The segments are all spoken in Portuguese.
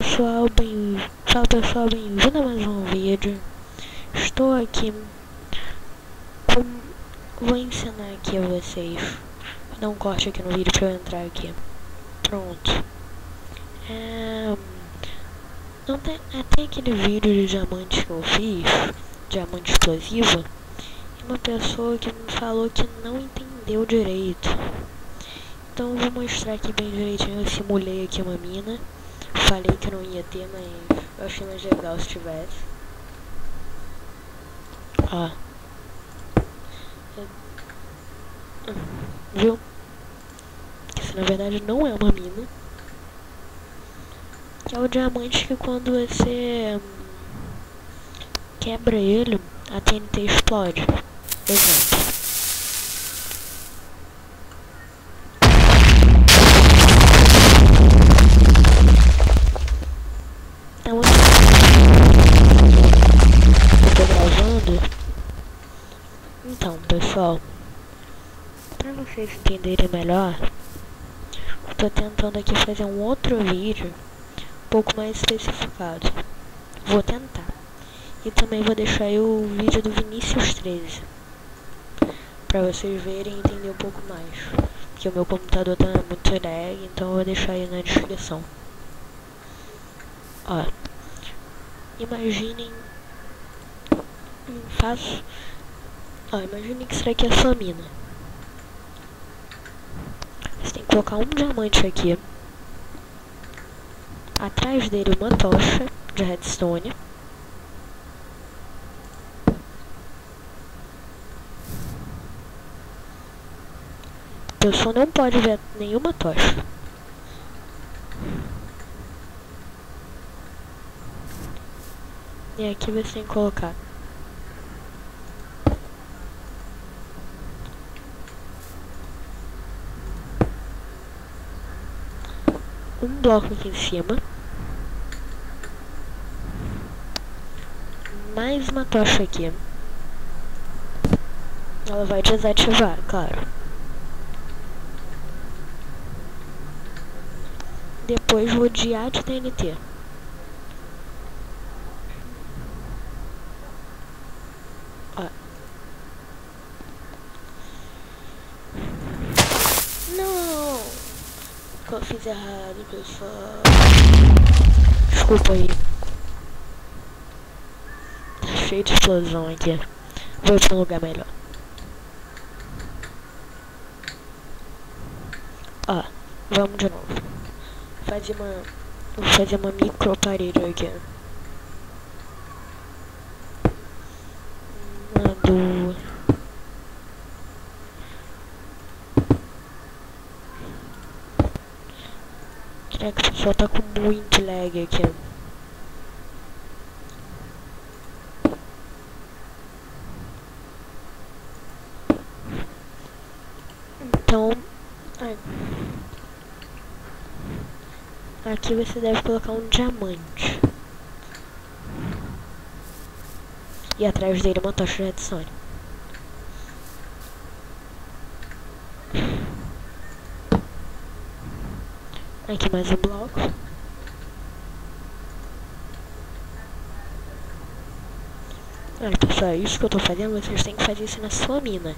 Fala pessoal, bem-vindo a mais um vídeo. Estou aqui vou ensinar aqui a vocês. Vou dar um corte aqui no vídeo para eu entrar aqui. Pronto. Não tem, tem aquele vídeo de diamantes que eu fiz, diamante explosivo, e uma pessoa que me falou que não entendeu direito. Então eu vou mostrar aqui bem direitinho. Eu simulei aqui uma mina. Falei que não ia ter, mas eu achei mais legal se tivesse. Ó. Viu? Isso na verdade não é uma mina. Que é o diamante que quando você quebra ele, a TNT explode. Exemplo. Então, eu tô gravando. Então, pessoal, pra vocês entenderem melhor, eu tô tentando aqui fazer um outro vídeo um pouco mais especificado. Vou tentar. E também vou deixar aí o vídeo do Vinicius 13 pra vocês verem e entender um pouco mais. Porque o meu computador tá muito lag, então eu vou deixar aí na descrição. Ó, imaginem, imaginem que isso aqui é a sua mina. Você tem que colocar um diamante aqui, atrás dele uma tocha de redstone, a pessoa não pode ver nenhuma tocha. E aqui você tem que colocar um bloco aqui em cima, mais uma tocha aqui. Ela vai desativar, claro. Depois rodear de TNT. Ó. Não! Eu fiz errado, pessoal. Desculpa aí. Tá cheio de explosão aqui. Vou pra um lugar melhor. Ó, vamos de novo. Vou fazer uma micro parede aqui. Uma, duas. Será que o pessoal tá com muito lag aqui? Então, aqui você deve colocar um diamante. E atrás dele uma tocha de redstone. Aqui mais um bloco. Olha pessoal, é isso que eu tô fazendo. Vocês têm que fazer isso na sua mina.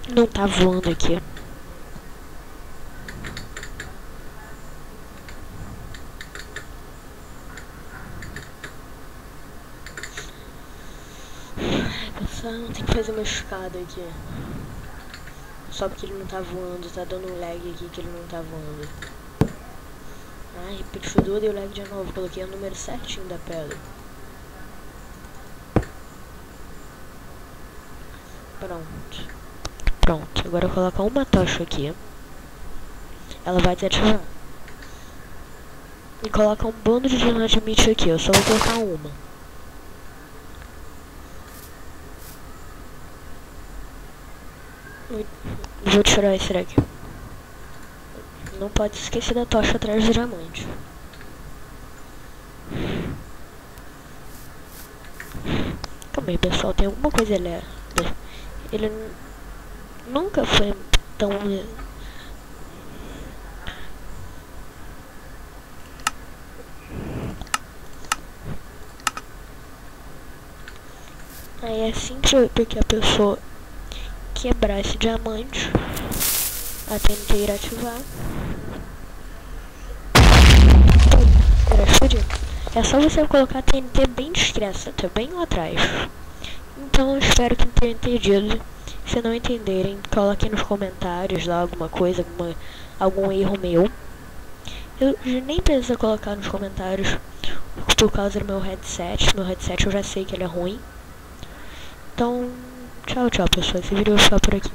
Não tá voando aqui. Pessoal, tem que fazer uma escada aqui. Só porque ele não tá voando, tá dando um lag aqui que ele não tá voando. Ai, repetidor deu lag de novo. Coloquei o número certinho da pedra. Pronto, agora eu vou colocar uma tocha aqui. Ela vai desativar. E coloca um bando de dinamite aqui. Eu só vou colocar uma. Vou tirar esse daqui. Não pode esquecer da tocha atrás do diamante. Calma aí, pessoal, tem alguma coisa ali. Ele nunca foi tão... Aí é sempre porque a pessoa quebrar esse diamante, a TNT irá ativar. É só você colocar a TNT bem discreta, tá bem lá atrás. Então eu espero que tenham entendido. Se não entenderem, coloquem nos comentários lá alguma coisa, algum erro meu. Eu nem preciso colocar nos comentários por causa do meu headset. Meu headset eu já sei que ele é ruim. Então, tchau, tchau, pessoal. Esse vídeo vai ficar por aqui.